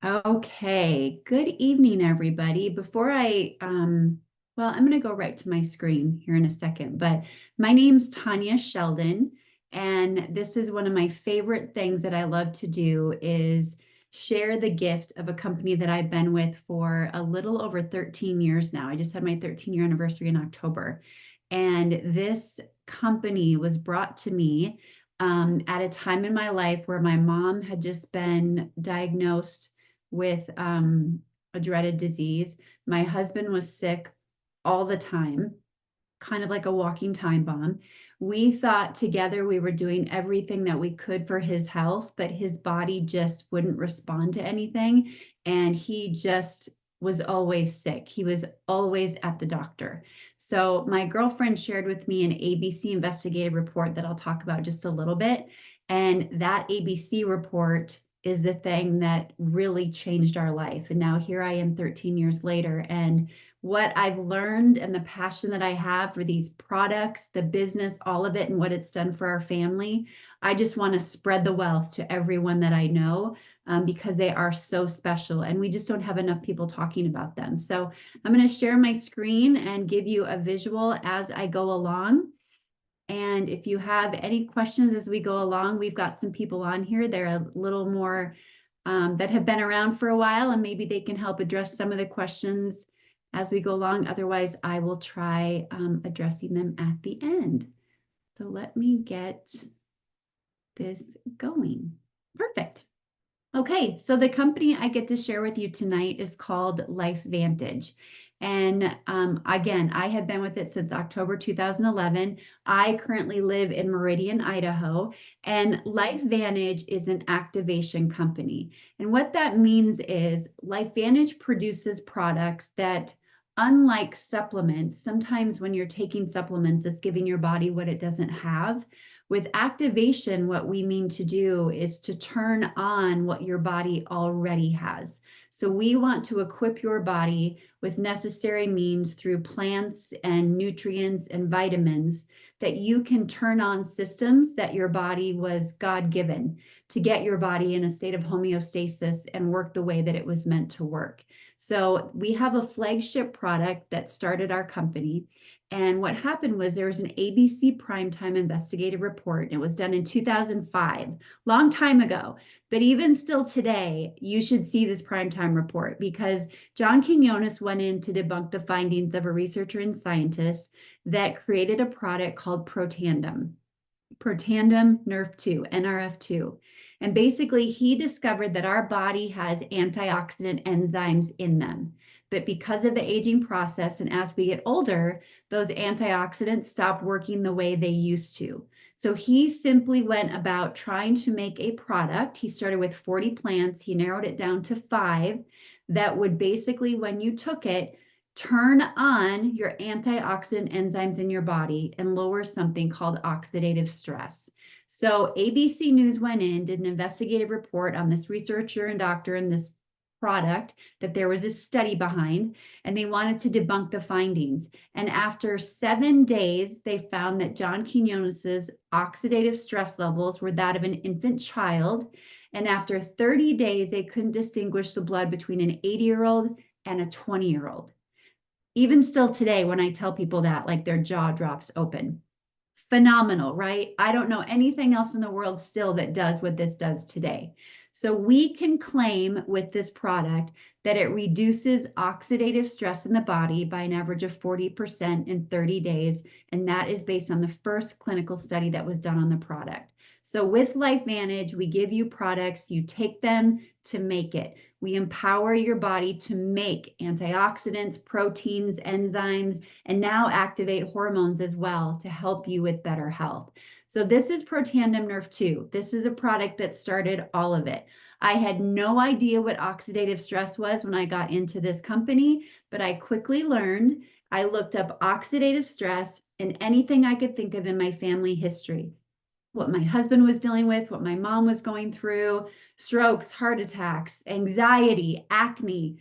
Okay, good evening, everybody. I'm going to go right to my screen here in a second, but my name's Tanya Sheldon, and this is one of my favorite things that I love to do is share the gift of a company that I've been with for a little over 13 years now. I just had my 13-year anniversary in October, and this company was brought to me at a time in my life where my mom had just been diagnosed with a dreaded disease. My husband was sick all the time, kind of like a walking time bomb. We thought together we were doing everything that we could for his health, but his body just wouldn't respond to anything. And he just was always sick. He was always at the doctor. So my girlfriend shared with me an ABC investigative report that I'll talk about just a little bit. And that ABC report is the thing that really changed our life. And now here I am 13 years later. And what I've learned and the passion that I have for these products, the business, all of it, and what it's done for our family, I just want to spread the wealth to everyone that I know because they are so special and we just don't have enough people talking about them. So I'm going to share my screen and give you a visual as I go along. And if you have any questions as we go along, we've got some people on here. They're a little more that have been around for a while, and maybe they can help address some of the questions as we go along. Otherwise, I will try addressing them at the end. So let me get this going. Perfect. Okay, so the company I get to share with you tonight is called LifeVantage. And again, I have been with it since October 2011. I currently live in Meridian, Idaho, and LifeVantage is an activation company. And what that means is LifeVantage produces products that, unlike supplements, sometimes when you're taking supplements, it's giving your body what it doesn't have. With activation, what we mean to do is to turn on what your body already has. So we want to equip your body with necessary means through plants and nutrients and vitamins that you can turn on systems that your body was God-given to get your body in a state of homeostasis and work the way that it was meant to work. So we have a flagship product that started our company. And what happened was there was an ABC primetime investigative report. It was done in 2005, long time ago. But even still today, you should see this primetime report because John Quinones went in to debunk the findings of a researcher and scientist that created a product called Protandim Nerf2, NRF2. And basically, he discovered that our body has antioxidant enzymes in them. But because of the aging process and as we get older, those antioxidants stop working the way they used to. So he simply went about trying to make a product. He started with 40 plants. He narrowed it down to 5 that would basically, when you took it, turn on your antioxidant enzymes in your body and lower something called oxidative stress. So ABC News went in, did an investigative report on this researcher and doctor and this product that there was this study behind, and they wanted to debunk the findings. And after 7 days, they found that John Quinones's oxidative stress levels were that of an infant child. And after 30 days, they couldn't distinguish the blood between an 80-year-old and a 20-year-old. Even still today, when I tell people that, like their jaw drops open. Phenomenal, right? I don't know anything else in the world still that does what this does today. So we can claim with this product that it reduces oxidative stress in the body by an average of 40% in 30 days. And that is based on the first clinical study that was done on the product. So with LifeVantage, we give you products, you take them to make it. We empower your body to make antioxidants, proteins, enzymes, and now activate hormones as well to help you with better health. So this is Protandim Nerf2. This is a product that started all of it. I had no idea what oxidative stress was when I got into this company, but I quickly learned. I looked up oxidative stress and anything I could think of in my family history. What my husband was dealing with, what my mom was going through, strokes, heart attacks, anxiety, acne,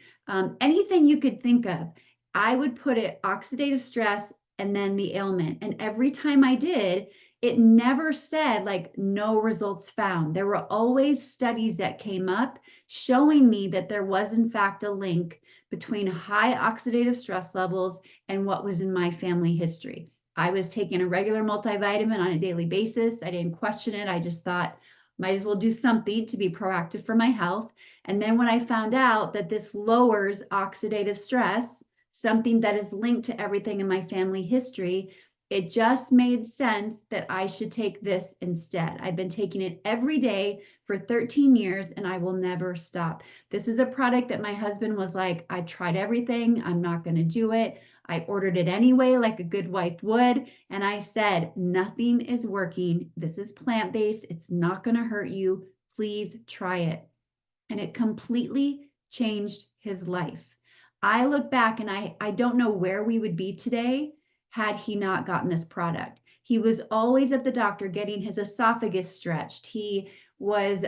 anything you could think of. I would put it oxidative stress and then the ailment. And every time I did, it never said like no results found. There were always studies that came up showing me that there was in fact a link between high oxidative stress levels and what was in my family history. I was taking a regular multivitamin on a daily basis. I didn't question it. I just thought, might as well do something to be proactive for my health. And then when I found out that this lowers oxidative stress, something that is linked to everything in my family history, it just made sense that I should take this instead. I've been taking it every day for 13 years and I will never stop. This is a product that my husband was like, I tried everything. I'm not going to do it. I ordered it anyway, like a good wife would. And I said, nothing is working. This is plant-based. It's not going to hurt you. Please try it. And it completely changed his life. I look back and I don't know where we would be today had he not gotten this product. He was always at the doctor getting his esophagus stretched. He was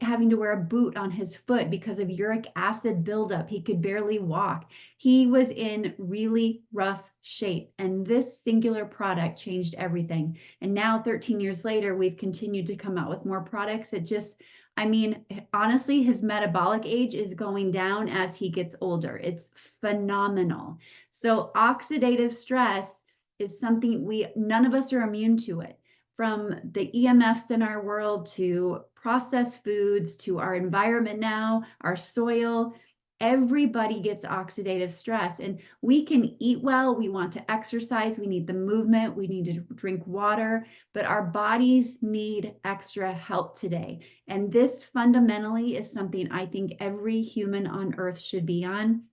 having to wear a boot on his foot because of uric acid buildup. He could barely walk. He was in really rough shape. And this singular product changed everything. And now 13 years later, we've continued to come out with more products. I mean, honestly, his metabolic age is going down as he gets older. It's phenomenal. So oxidative stress is something none of us are immune to it. From the EMFs in our world to processed foods to our environment now, our soil, everybody gets oxidative stress. And we can eat well, we want to exercise, we need the movement, we need to drink water, but our bodies need extra help today. And this fundamentally is something I think every human on earth should be on.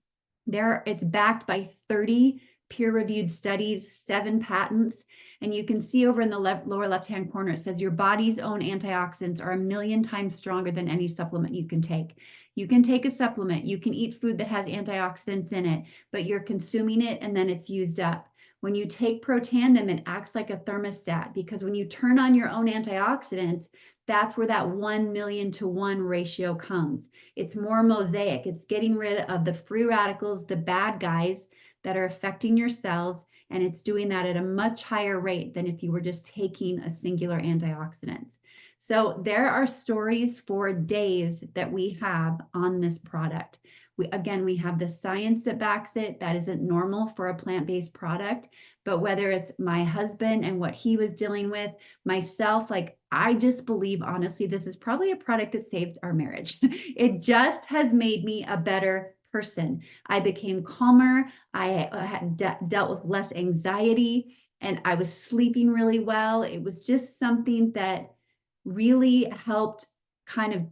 It's backed by 30 peer-reviewed studies, 7 patents, and you can see over in the lower left-hand corner, it says your body's own antioxidants are 1,000,000 times stronger than any supplement you can take. You can take a supplement, you can eat food that has antioxidants in it, but you're consuming it and then it's used up. When you take Protandim, it acts like a thermostat because when you turn on your own antioxidants, that's where that 1,000,000 to 1 ratio comes. It's more mosaic. It's getting rid of the free radicals, the bad guys that are affecting your cells, and it's doing that at a much higher rate than if you were just taking a singular antioxidant. So there are stories for days that we have on this product. We have the science that backs it. That isn't normal for a plant-based product, but whether it's my husband and what he was dealing with, myself, like I just believe, honestly, this is probably a product that saved our marriage. It just has made me a better person. I became calmer. I had dealt with less anxiety and I was sleeping really well. It was just something that really helped kind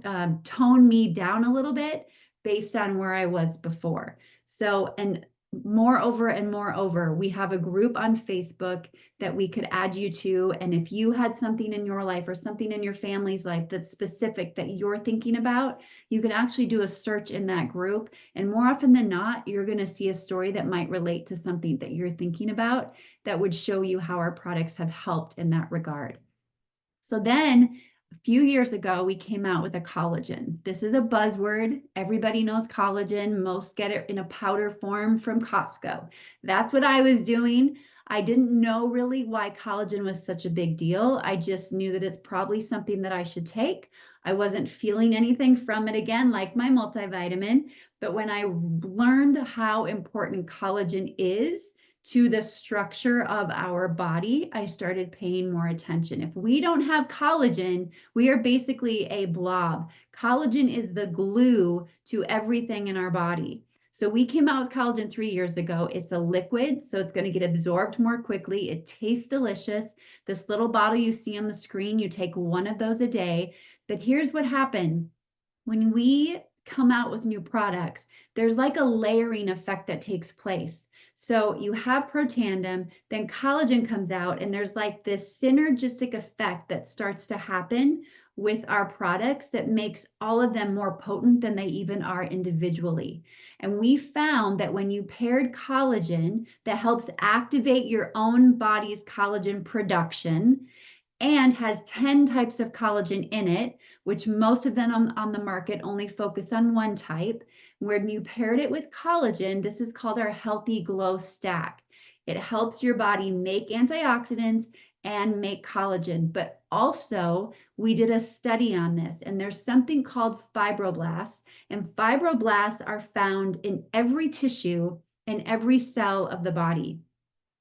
of tone me down a little bit based on where I was before. So, and moreover, we have a group on Facebook that we could add you to. And if you had something in your life or something in your family's life that's specific that you're thinking about, you can actually do a search in that group. And more often than not, you're going to see a story that might relate to something that you're thinking about that would show you how our products have helped in that regard. So then a few years ago, we came out with a collagen. This is a buzzword. Everybody knows collagen. Most get it in a powder form from Costco. That's what I was doing. I didn't know really why collagen was such a big deal. I just knew that it's probably something that I should take. I wasn't feeling anything from it again, like my multivitamin. But when I learned how important collagen is to the structure of our body, I started paying more attention. If we don't have collagen, we are basically a blob. Collagen is the glue to everything in our body. So we came out with collagen 3 years ago. It's a liquid, so it's going to get absorbed more quickly. It tastes delicious. This little bottle you see on the screen, you take 1 of those a day. But here's what happened. When we come out with new products, there's like a layering effect that takes place. So you have Protandim, then collagen comes out, and there's like this synergistic effect that starts to happen with our products that makes all of them more potent than they even are individually. And we found that when you paired collagen, that helps activate your own body's collagen production and has 10 types of collagen in it, which most of them on the market only focus on 1 type. When you paired it with collagen, this is called our Healthy Glow Stack. It helps your body make antioxidants and make collagen. But also, we did a study on this, and there's something called fibroblasts, and fibroblasts are found in every tissue and every cell of the body.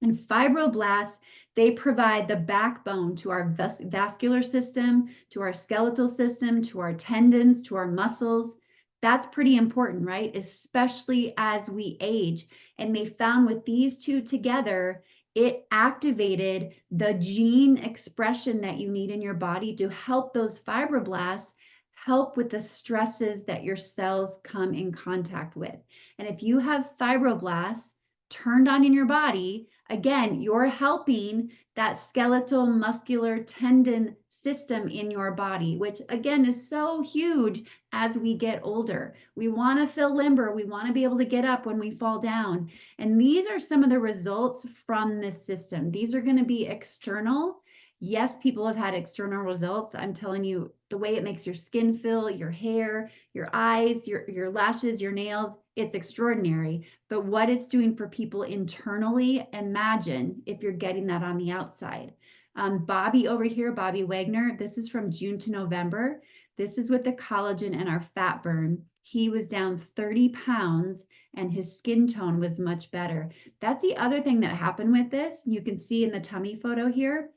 And fibroblasts, they provide the backbone to our vascular system, to our skeletal system, to our tendons, to our muscles. That's pretty important, right? Especially as we age. And they found with these two together, it activated the gene expression that you need in your body to help those fibroblasts help with the stresses that your cells come in contact with. And if you have fibroblasts turned on in your body, again, you're helping that skeletal muscular tendon system in your body, which again is so huge as we get older. We want to feel limber. We want to be able to get up when we fall down. And these are some of the results from this system. These are going to be external. Yes, people have had external results. I'm telling you, the way it makes your skin feel, your hair, your eyes, your lashes, your nails, it's extraordinary. But what it's doing for people internally, imagine if you're getting that on the outside. Bobby over here, Bobby Wagner, this is from June to November. This is with the collagen and our fat burn. He was down 30 pounds and his skin tone was much better. That's the other thing that happened with this. You can see in the tummy photo here,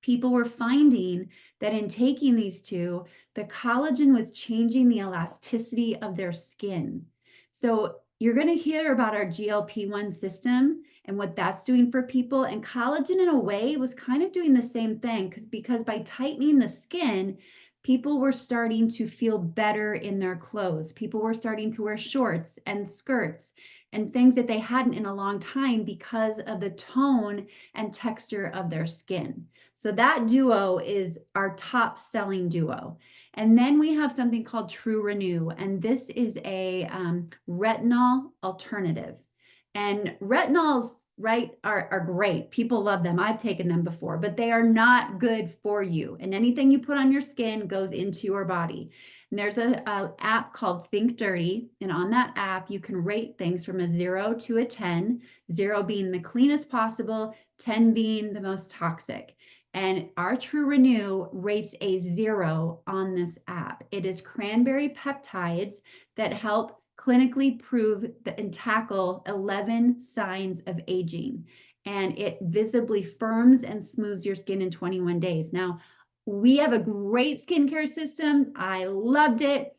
people were finding that in taking these two, the collagen was changing the elasticity of their skin. So you're going to hear about our GLP-1 system and what that's doing for people. And collagen, in a way, was kind of doing the same thing because by tightening the skin, people were starting to feel better in their clothes. People were starting to wear shorts and skirts and things that they hadn't in a long time because of the tone and texture of their skin. So that duo is our top selling duo. And then we have something called True Renew, and this is a retinol alternative. And retinols, right, are great. People love them. I've taken them before, but they are not good for you. And anything you put on your skin goes into your body. And there's an app called Think Dirty. And on that app, you can rate things from a 0 to a 10, 0 being the cleanest possible, 10 being the most toxic. And our True Renew rates a 0 on this app. It is cranberry peptides that help clinically prove and tackle 11 signs of aging. And it visibly firms and smooths your skin in 21 days. Now, we have a great skincare system. I loved it.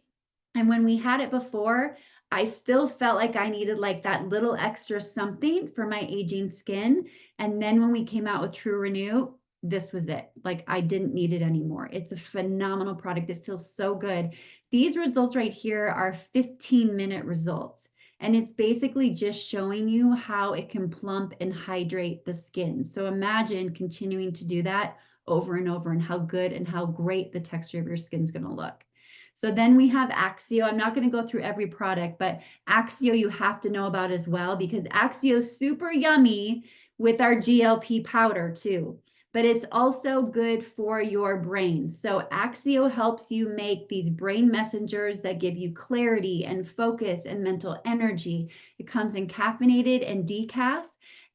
And when we had it before, I still felt like I needed like that little extra something for my aging skin. And then when we came out with True Renew, this was it. Like I didn't need it anymore. It's a phenomenal product. It feels so good. These results right here are 15-minute results. And it's basically just showing you how it can plump and hydrate the skin. So imagine continuing to do that over and over and how good and how great the texture of your skin is going to look. So then we have Axio. I'm not going to go through every product, but Axio you have to know about as well because Axio is super yummy with our GLP powder too. But it's also good for your brain. So Axio helps you make these brain messengers that give you clarity and focus and mental energy. It comes in caffeinated and decaf.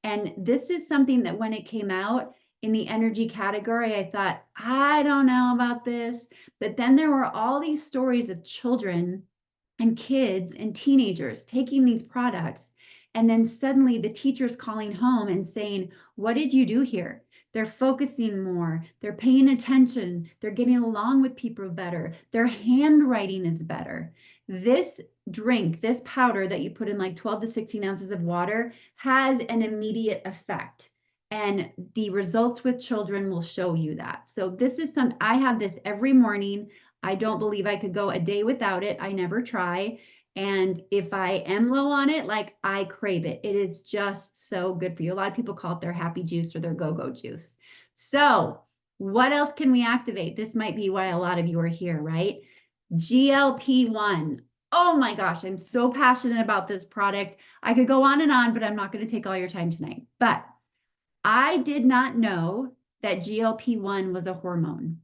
And this is something that when it came out in the energy category, I thought, I don't know about this. But then there were all these stories of children and kids and teenagers taking these products. And then suddenly the teacher's calling home and saying, what did you do here? They're focusing more. They're paying attention. They're getting along with people better. Their handwriting is better. This drink, this powder that you put in like 12 to 16 ounces of water has an immediate effect. And the results with children will show you that. So this is I have this every morning. I don't believe I could go a day without it. I never try. And if I am low on it, like I crave it. It is just so good for you. A lot of people call it their happy juice or their go-go juice. So what else can we activate? This might be why a lot of you are here, right? GLP-1. Oh my gosh, I'm so passionate about this product. I could go on and on, but I'm not going to take all your time tonight. But I did not know that GLP-1 was a hormone.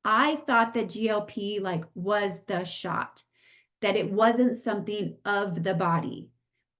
I thought that GLP was the shot, that it wasn't something of the body,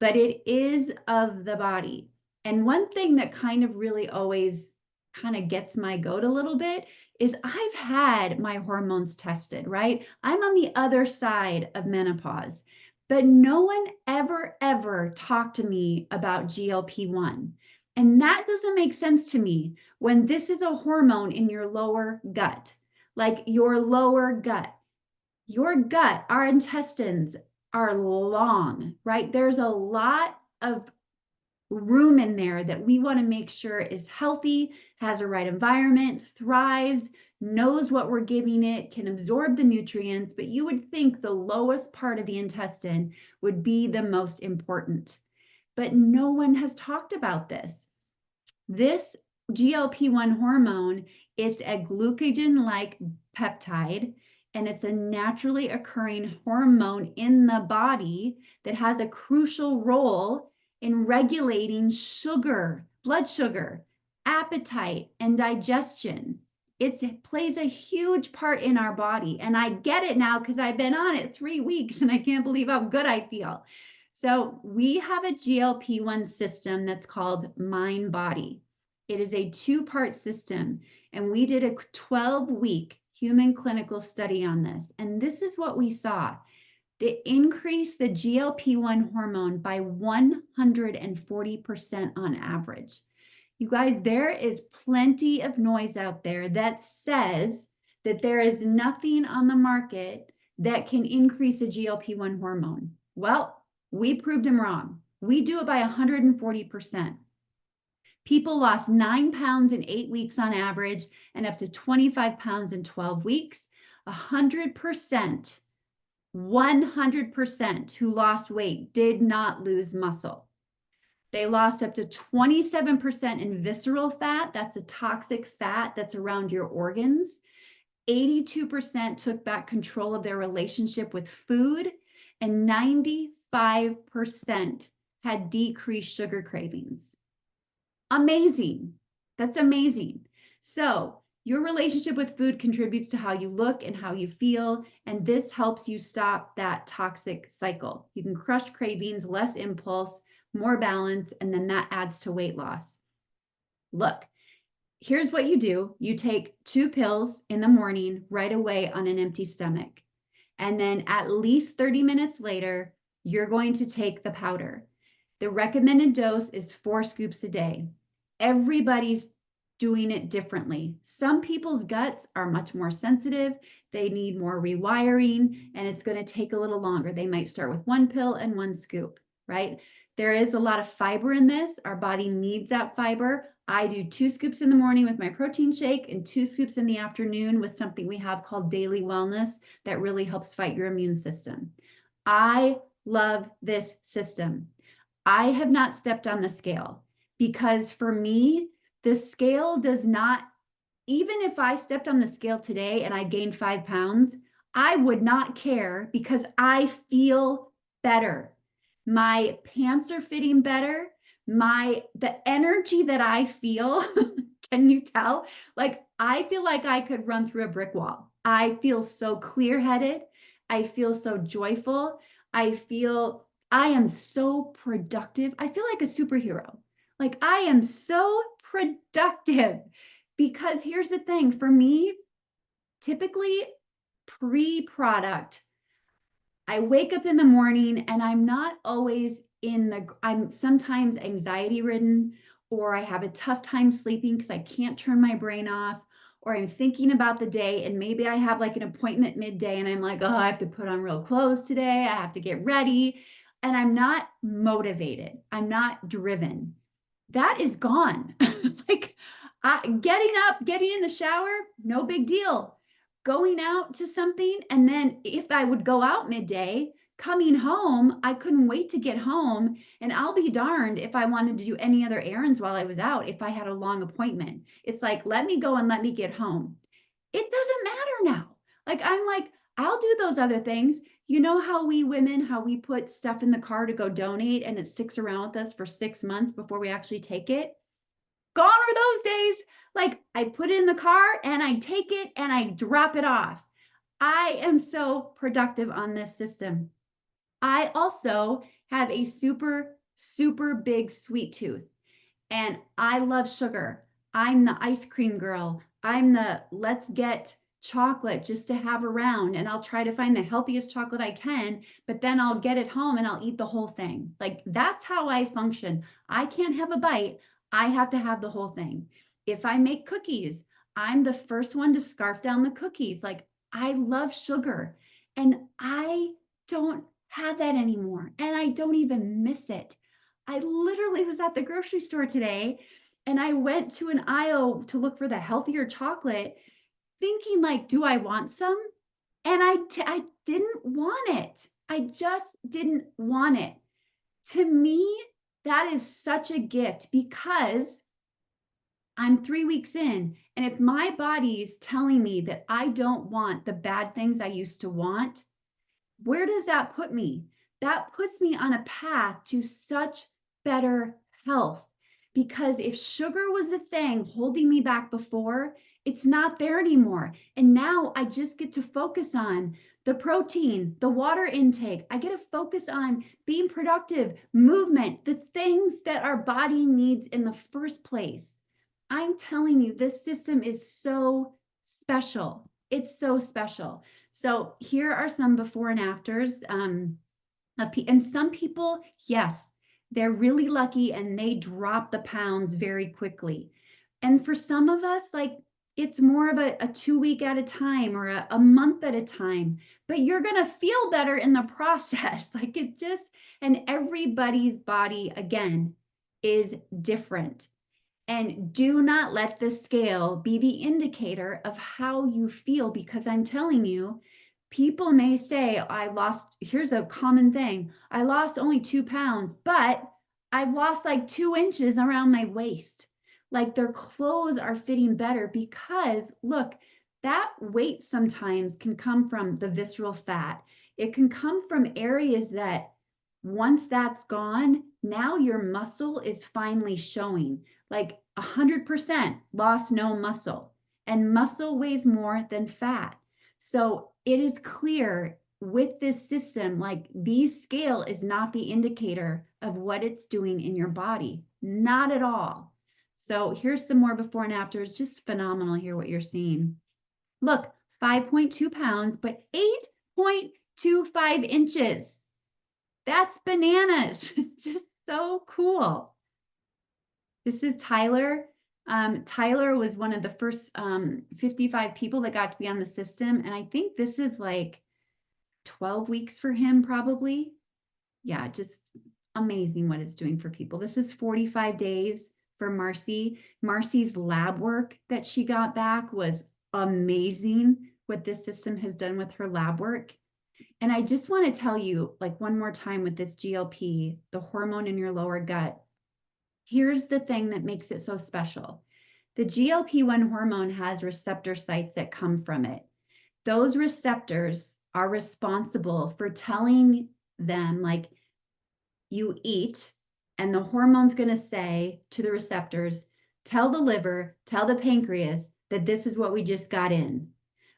but it is of the body. And one thing that kind of really always kind of gets my goat a little bit is I've had my hormones tested, right? I'm on the other side of menopause, but no one ever talked to me about GLP-1. And that doesn't make sense to me when this is a hormone in your lower gut, like your lower gut. Your gut, our intestines are long, right? There's a lot of room in there that we want to make sure is healthy, has a right environment, thrives, knows what we're giving it, can absorb the nutrients. But you would think the lowest part of the intestine would be the most important. But no one has talked about this. This GLP-1 hormone, it's a glucagon-like peptide, and it's a naturally occurring hormone in the body that has a crucial role in regulating sugar, blood sugar, appetite, and digestion. It plays a huge part in our body. And I get it now because I've been on it 3 weeks and I can't believe how good I feel. So we have a GLP-1 system that's called Mind Body. It is a 2-part system, and we did a 12-week human clinical study on this. And this is what we saw. They increased the GLP-1 hormone by 140% on average. You guys, there is plenty of noise out there that says that there is nothing on the market that can increase a GLP-1 hormone. Well, we proved them wrong. We do it by 140%. People lost 9 pounds in 8 weeks on average and up to 25 pounds in 12 weeks. 100%, 100% who lost weight did not lose muscle. They lost up to 27% in visceral fat. That's a toxic fat that's around your organs. 82% took back control of their relationship with food, and 95% had decreased sugar cravings. Amazing. That's amazing. So your relationship with food contributes to how you look and how you feel, and this helps you stop that toxic cycle. You can crush cravings, less impulse, more balance, and then that adds to weight loss. Look, here's what you do. You take 2 pills in the morning right away on an empty stomach. And then at least 30 minutes later, you're going to take the powder. The recommended dose is 4 scoops a day. Everybody's doing it differently. Some people's guts are much more sensitive. They need more rewiring, and it's going to take a little longer. They might start with 1 pill and 1 scoop, right? There is a lot of fiber in this. Our body needs that fiber. I do 2 scoops in the morning with my protein shake and 2 scoops in the afternoon with something we have called Daily Wellness that really helps fight your immune system. I love this system. I have not stepped on the scale because for me, the scale does not, even if I stepped on the scale today and I gained 5 pounds, I would not care because I feel better. My pants are fitting better. The energy that I feel, can you tell? Like, I feel like I could run through a brick wall. I feel so clear-headed. I feel so joyful. I am so productive. I feel like a superhero. Like, I am so productive because here's the thing for me, typically pre-product, I wake up in the morning and I'm not always I'm sometimes anxiety ridden, or I have a tough time sleeping because I can't turn my brain off, or I'm thinking about the day and maybe I have like an appointment midday and I'm like, oh, I have to put on real clothes today. I have to get ready. And I'm not motivated. I'm not driven. That is gone. Like getting up, getting in the shower, no big deal. Going out to something, and then if I would go out midday, coming home, I couldn't wait to get home. And I'll be darned if I wanted to do any other errands while I was out, if I had a long appointment. It's like, let me go and let me get home. It doesn't matter now. Like, I'm like, I'll do those other things. You know how we women, how we put stuff in the car to go donate and it sticks around with us for 6 months before we actually take it? Gone are those days. Like, I put it in the car and I take it and I drop it off. I am so productive on this system. I also have a super big sweet tooth, and I love sugar. I'm the ice cream girl. I'm the let's get chocolate just to have around, and I'll try to find the healthiest chocolate I can, but then I'll get it home and I'll eat the whole thing. Like that's how I function. I can't have a bite. I have to have the whole thing. If I make cookies, I'm the first one to scarf down the cookies. Like I love sugar and I don't have that anymore and I don't even miss it. I literally was at the grocery store today and I went to an aisle to look for the healthier chocolate, thinking like, do I want some? And I didn't want it. I just didn't want it. To me, that is such a gift because I'm 3 weeks in. And if my body's telling me that I don't want the bad things I used to want, where does that put me? That puts me on a path to such better health. Because if sugar was the thing holding me back before, it's not there anymore. And now I just get to focus on the protein, the water intake. I get to focus on being productive, movement, the things that our body needs in the first place. I'm telling you, this system is so special. It's so special. So here are some before and afters. And some people, yes, they're really lucky and they drop the pounds very quickly. And for some of us, like it's more of a 2 week at a time or a month at a time, but you're going to feel better in the process. Like it just, and everybody's body, again, is different. And do not let the scale be the indicator of how you feel, because I'm telling you, people may say, here's a common thing, I lost only 2 pounds, but I've lost like 2 inches around my waist. Like their clothes are fitting better because look, that weight sometimes can come from the visceral fat. It can come from areas that once that's gone, now your muscle is finally showing. Like 100% lost no muscle, and muscle weighs more than fat. So it is clear with this system, like these scale is not the indicator of what it's doing in your body, not at all. So here's some more before and after. It's just phenomenal here what you're seeing. Look, 5.2 pounds, but 8.25 inches. That's bananas. It's just so cool. This is Tyler. Tyler was one of the first 55 people that got to be on the system. And I think this is like 12 weeks for him, probably. Yeah, just amazing what it's doing for people. This is 45 days for Marcy. Marcy's lab work that she got back was amazing, what this system has done with her lab work. And I just want to tell you, like one more time with this GLP, the hormone in your lower gut, here's the thing that makes it so special. The GLP-1 hormone has receptor sites that come from it. Those receptors are responsible for telling them, like, you eat, and the hormone's going to say to the receptors, tell the liver, tell the pancreas that this is what we just got in.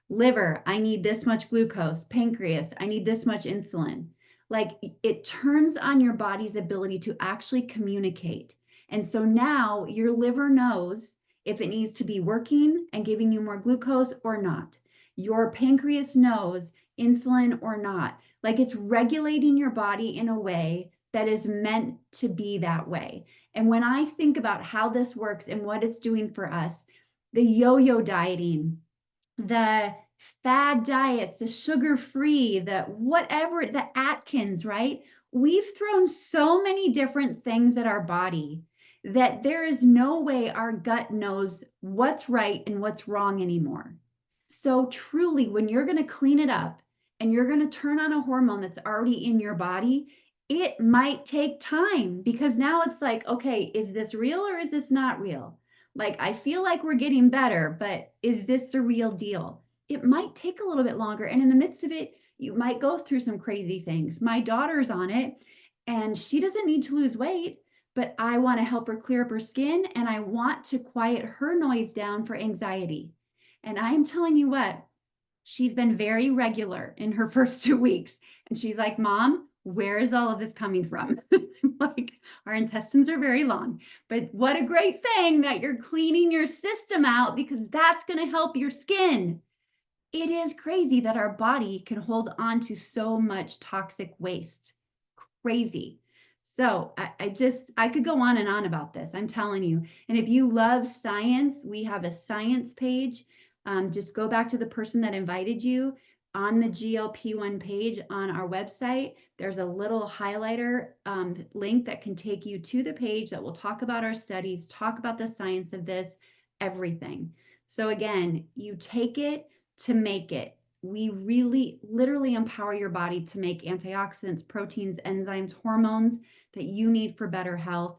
Liver, I need this much glucose. Pancreas, I need this much insulin. Like it turns on your body's ability to actually communicate. And so now your liver knows if it needs to be working and giving you more glucose or not. Your pancreas knows insulin or not. Like it's regulating your body in a way that is meant to be that way. And when I think about how this works and what it's doing for us, the yo-yo dieting, the fad diets, the sugar-free, the whatever, the Atkins, right? We've thrown so many different things at our body that there is no way our gut knows what's right and what's wrong anymore. So truly, when you're going to clean it up and you're going to turn on a hormone that's already in your body, it might take time because now it's like, okay, is this real or is this not real? Like, I feel like we're getting better, but is this the real deal? It might take a little bit longer. And in the midst of it, you might go through some crazy things. My daughter's on it and she doesn't need to lose weight, but I want to help her clear up her skin and I want to quiet her noise down for anxiety. And I am telling you what, She's been very regular in her first 2 weeks. And she's like, Mom, where is all of this coming from? Like, our intestines are very long, but what a great thing that you're cleaning your system out, because that's going to help your skin. It is crazy that our body can hold on to so much toxic waste. Crazy. So I could go on and on about this. I'm telling you. And if you love science, we have a science page. Just go back to the person that invited you on the GLP-1 page on our website. There's a little highlighter link that can take you to the page that will talk about our studies, talk about the science of this, everything. So again, you take it to make it. We really literally empower your body to make antioxidants, proteins, enzymes, hormones that you need for better health.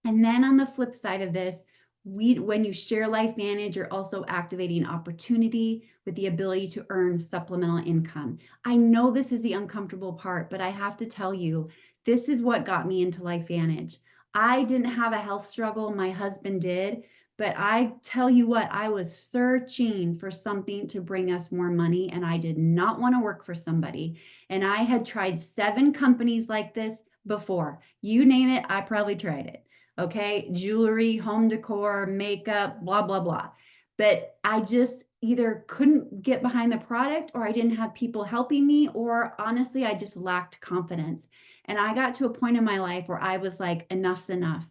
And then on the flip side of this, when you share LifeVantage, you're also activating opportunity with the ability to earn supplemental income. I know this is the uncomfortable part, but I have to tell you, this is what got me into LifeVantage. I didn't have a health struggle, my husband did, but I tell you what, I was searching for something to bring us more money, and I did not want to work for somebody. And I had tried 7 companies like this before. You name it, I probably tried it. Okay, jewelry, home decor, makeup, blah, blah, blah. But I just either couldn't get behind the product, or I didn't have people helping me, or honestly, I just lacked confidence. And I got to a point in my life where I was like, enough's enough.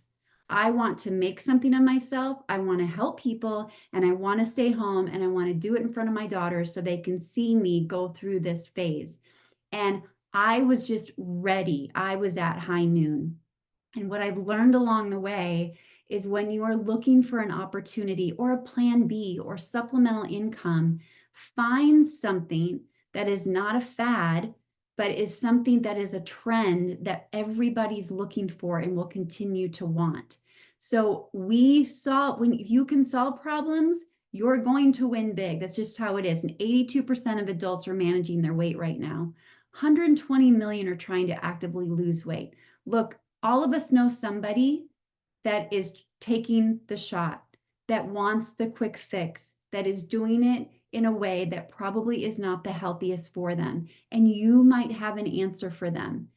I want to make something of myself. I want to help people, and I want to stay home, and I want to do it in front of my daughters so they can see me go through this phase. And I was just ready. I was at high noon. And what I've learned along the way is when you are looking for an opportunity or a plan B or supplemental income, find something that is not a fad, but is something that is a trend that everybody's looking for and will continue to want. So we saw, when you can solve problems, you're going to win big. That's just how it is. And 82% of adults are managing their weight right now. 120 million are trying to actively lose weight. Look, all of us know somebody that is taking the shot, that wants the quick fix, that is doing it in a way that probably is not the healthiest for them. And you might have an answer for them.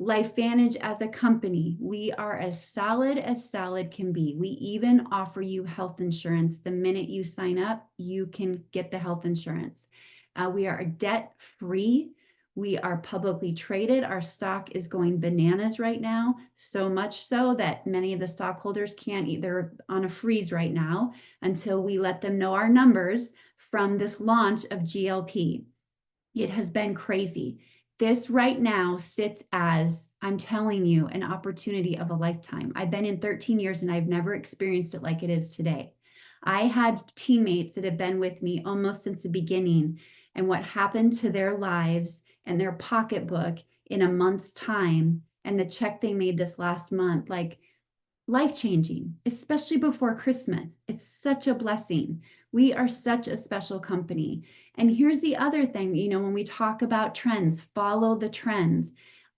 LifeVantage as a company, we are as solid can be. We even offer you health insurance. The minute you sign up, you can get the health insurance. We are debt-free. We are publicly traded. Our stock is going bananas right now, so much so that many of the stockholders can't eat. They're on a freeze right now until we let them know our numbers from this launch of GLP. It has been crazy. This right now sits as, I'm telling you, an opportunity of a lifetime. I've been in 13 years and I've never experienced it like it is today. I had teammates that have been with me almost since the beginning, and what happened to their lives and their pocketbook in a month's time, and the check they made this last month, like, life-changing, especially before Christmas. It's such a blessing. We are such a special company. And here's the other thing, when we talk about trends, follow the trends.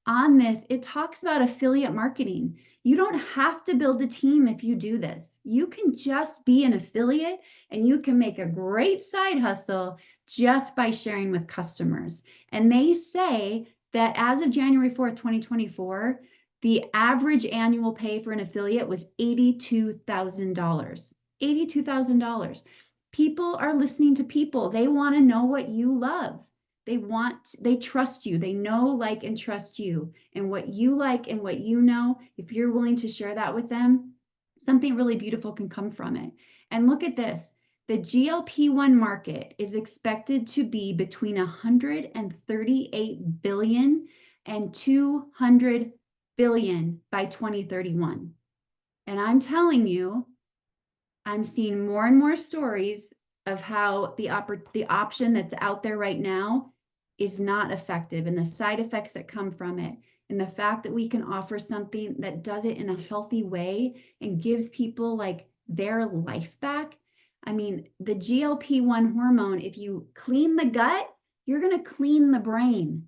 On this, it talks about affiliate marketing. You don't have to build a team if you do this. You can just be an affiliate, and you can make a great side hustle just by sharing with customers. And they say that as of January 4th, 2024, the average annual pay for an affiliate was $82,000. $82,000. People are listening to people. They want to know what you love. They trust you. They know, like, and trust you. And what you like and what you know, if you're willing to share that with them, something really beautiful can come from it. And look at this. The GLP-1 market is expected to be between 138 billion and 200 billion by 2031. And I'm telling you, I'm seeing more and more stories of how the option that's out there right now is not effective, and the side effects that come from it, and the fact that we can offer something that does it in a healthy way and gives people like their life back. I mean, the GLP-1 hormone, if you clean the gut, you're going to clean the brain.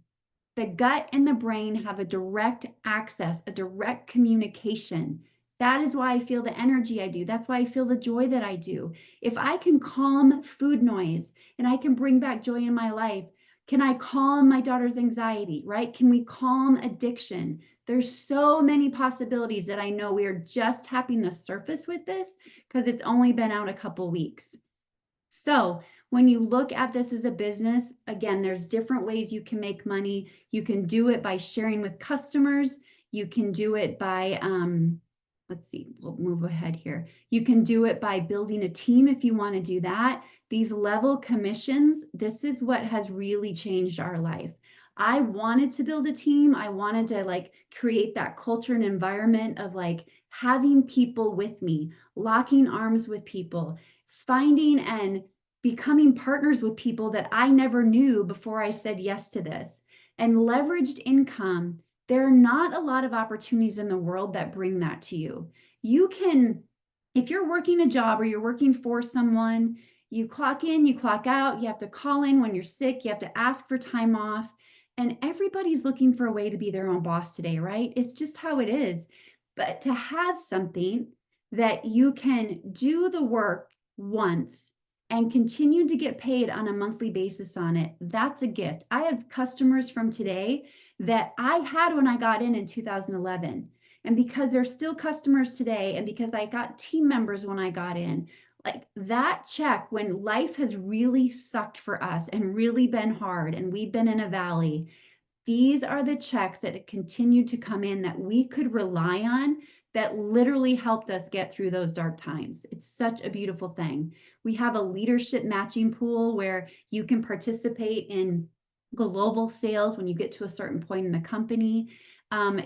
The gut and the brain have a direct access, a direct communication. That is why I feel the energy I do. That's why I feel the joy that I do. If I can calm food noise and I can bring back joy in my life, can I calm my daughter's anxiety, right? Can we calm addiction? There's so many possibilities that I know we are just tapping the surface with this because it's only been out a couple weeks. So when you look at this as a business, again, there's different ways you can make money. You can do it by sharing with customers. You can do it by, let's see, we'll move ahead here. You can do it by building a team if you want to do that. These level commissions, this is what has really changed our life. I wanted to build a team. I wanted to like create that culture and environment of like having people with me, locking arms with people, finding and becoming partners with people that I never knew before I said yes to this. And leveraged income, there are not a lot of opportunities in the world that bring that to you. You can, if you're working a job or you're working for someone, you clock in, you clock out, you have to call in when you're sick, you have to ask for time off. And everybody's looking for a way to be their own boss today, right? It's just how it is. But to have something that you can do the work once and continue to get paid on a monthly basis on it, that's a gift. I have customers from today that I had when I got in 2011. And because they're still customers today, and because I got team members when I got in, like that check when life has really sucked for us and really been hard and we've been in a valley, these are the checks that continue to come in that we could rely on that literally helped us get through those dark times. It's such a beautiful thing. We have a leadership matching pool where you can participate in global sales when you get to a certain point in the company.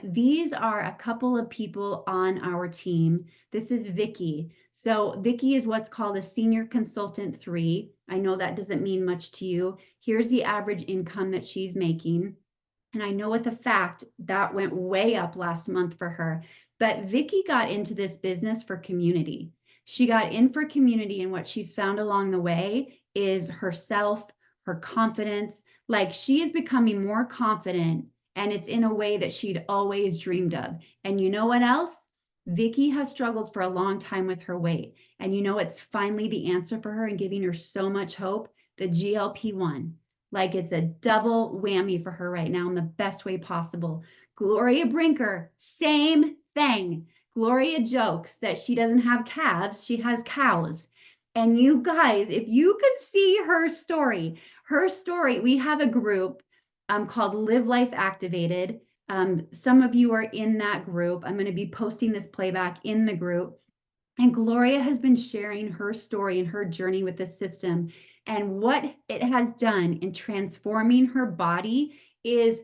These are a couple of people on our team. This is Vicky. So Vicky is what's called a senior consultant 3. I know that doesn't mean much to you. Here's the average income that she's making. And I know with the fact that went way up last month for her. But Vicky got into this business for community. She got in for community, and what she's found along the way is herself, her confidence. Like she is becoming more confident, and it's in a way that she'd always dreamed of. And you know what else? Vicky has struggled for a long time with her weight. And you know it's finally the answer for her and giving her so much hope, the GLP-1. Like it's a double whammy for her right now in the best way possible. Gloria Brinker, same thing. Gloria jokes that she doesn't have calves, she has cows. And you guys, if you could see her story, we have a group called Live Life Activated. Some of you are in that group. I'm going to be posting this playback in the group. And Gloria has been sharing her story and her journey with the system. And what it has done in transforming her body is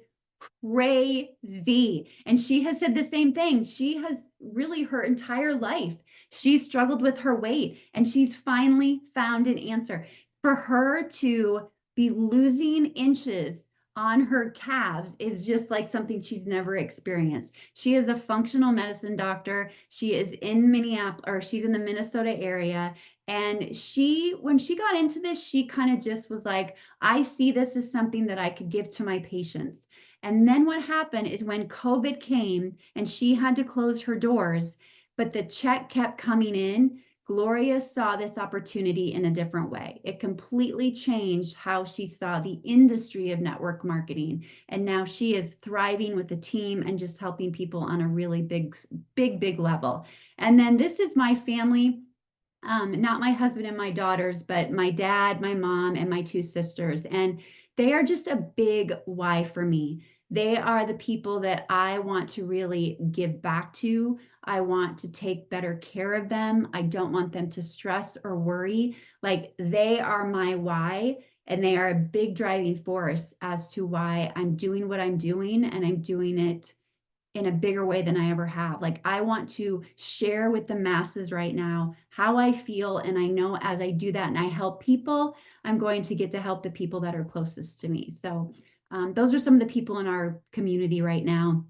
crazy. And she has said the same thing. She has really her entire life, she struggled with her weight, and she's finally found an answer. For her to be losing inches on her calves is just like something she's never experienced. She is a functional medicine doctor. She is in Minneapolis, or she's in the Minnesota area. And when she got into this, she kind of just was like, I see this as something that I could give to my patients. And then what happened is when COVID came and she had to close her doors, but the check kept coming in, Gloria saw this opportunity in a different way. It completely changed how she saw the industry of network marketing. And now she is thriving with the team and just helping people on a really big level. And then this is my family. Not my husband and my daughters, but my dad, my mom, and my 2 sisters. And they are just a big why for me. They are the people that I want to really give back to. I want to take better care of them. I don't want them to stress or worry. Like they are my why, and they are a big driving force as to why I'm doing what I'm doing, and I'm doing it in a bigger way than I ever have. Like I want to share with the masses right now how I feel. And I know as I do that and I help people, I'm going to get to help the people that are closest to me. So those are some of the people in our community right now.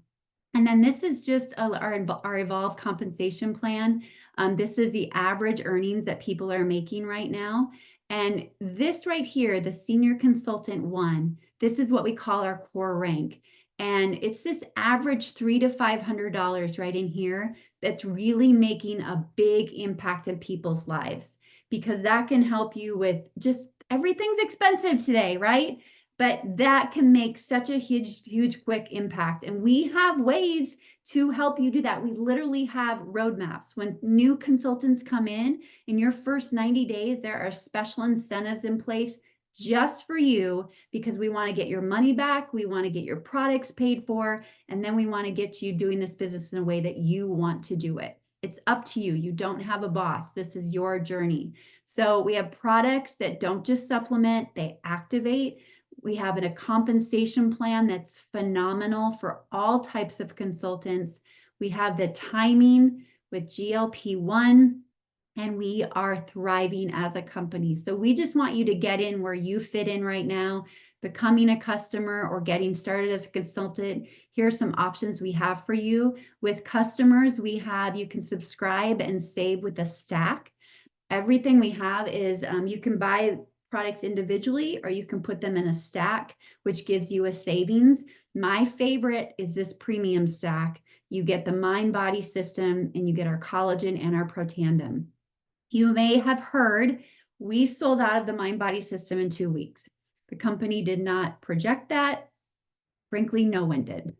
And then this is just our Evolve compensation plan. This is the average earnings that people are making right now. And this right here, the senior consultant 1, this is what we call our core rank. And it's this average $300 to $500 right in here that's really making a big impact in people's lives, because that can help you with just everything's expensive today, right? But that can make such a huge, quick impact. And we have ways to help you do that. We literally have roadmaps. When new consultants come in your first 90 days, there are special incentives in place just for you, because we want to get your money back. We want to get your products paid for, and then we want to get you doing this business in a way that you want to do it. It's up to you. You don't have a boss. This is your journey. So we have products that don't just supplement, they activate. We have a compensation plan that's phenomenal for all types of consultants. We have the timing with GLP-1, and we are thriving as a company. So we just want you to get in where you fit in right now, becoming a customer or getting started as a consultant. Here are some options we have for you. With customers, you can subscribe and save with a stack. Everything we have is you can buy products individually, or you can put them in a stack, which gives you a savings. My favorite is this premium stack. You get the mind body system, and you get our collagen and our protandem. You may have heard we sold out of the mind body system in 2 weeks. The company did not project that. Frankly, no one did.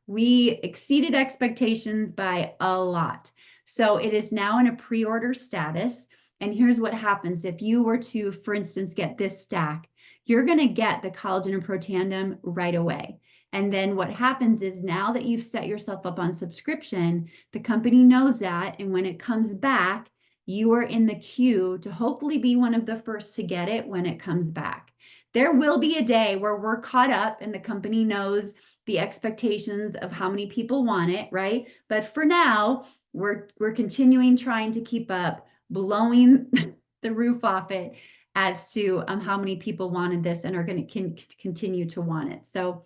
We exceeded expectations by a lot. So it is now in a pre-order status. And here's what happens. If you were to, for instance, get this stack, you're going to get the collagen and protandem right away. And then what happens is, now that you've set yourself up on subscription, the company knows that. And when it comes back, you are in the queue to hopefully be one of the first to get it when it comes back. There will be a day where we're caught up and the company knows the expectations of how many people want it, right? But for now, we're continuing trying to keep up, blowing the roof off it as to how many people wanted this and are going to continue to want it. So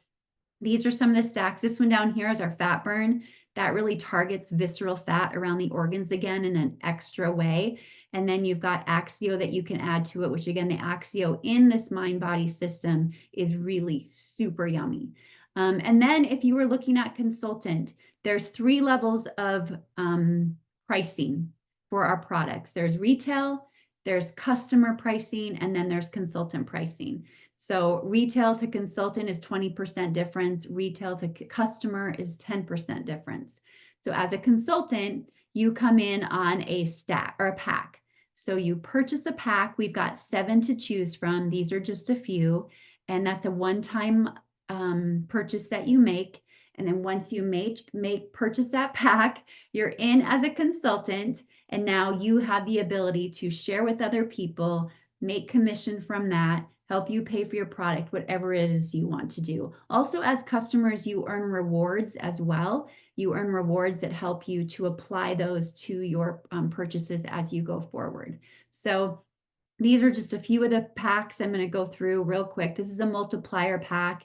these are some of the stacks. This one down here is our fat burn. That really targets visceral fat around the organs again in an extra way. And then you've got Axio that you can add to it, which again, the Axio in this mind body system is really super yummy. And then if you were looking at consultant, there's 3 levels of pricing for our products. There's retail, there's customer pricing, and then there's consultant pricing. So retail to consultant is 20% difference. Retail to customer is 10% difference. So as a consultant, you come in on a stack or a pack. So you purchase a pack. We've got 7 to choose from. These are just a few. And that's a one-time purchase that you make. And then once you purchase that pack, you're in as a consultant. And now you have the ability to share with other people, make commission from that, help you pay for your product, whatever it is you want to do. Also, as customers, you earn rewards as well. You earn rewards that help you to apply those to your purchases as you go forward. So these are just a few of the packs I'm going to go through real quick. This is a multiplier pack.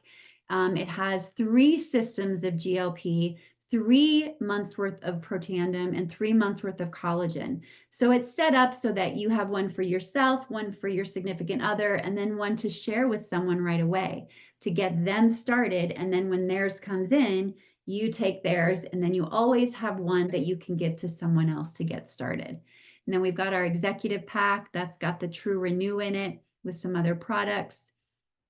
It has 3 systems of GLP, 3 months worth of protandem, and 3 months worth of collagen. So it's set up so that you have one for yourself, one for your significant other, and then one to share with someone right away to get them started. And then when theirs comes in, you take theirs, and then you always have one that you can give to someone else to get started. And then we've got our executive pack that's got the True Renew in it with some other products.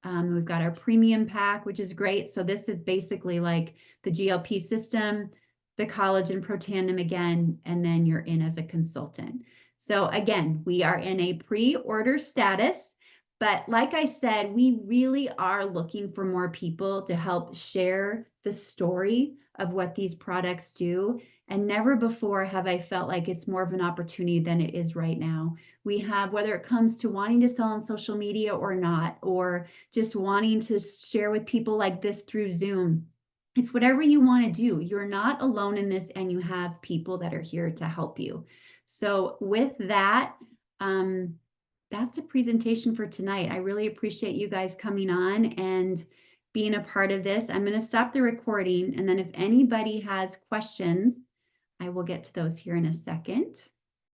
We've got our premium pack, which is great. So this is basically like the GLP system, the collagen protandem again, and then you're in as a consultant. So again, we are in a pre-order status, but like I said, we really are looking for more people to help share the story of what these products do. And never before have I felt like it's more of an opportunity than it is right now. We have, whether it comes to wanting to sell on social media or not, or just wanting to share with people like this through Zoom. It's whatever you want to do. You're not alone in this, and you have people that are here to help you. So with that, that's a presentation for tonight. I really appreciate you guys coming on and being a part of this. I'm going to stop the recording, and then if anybody has questions, I will get to those here in a second.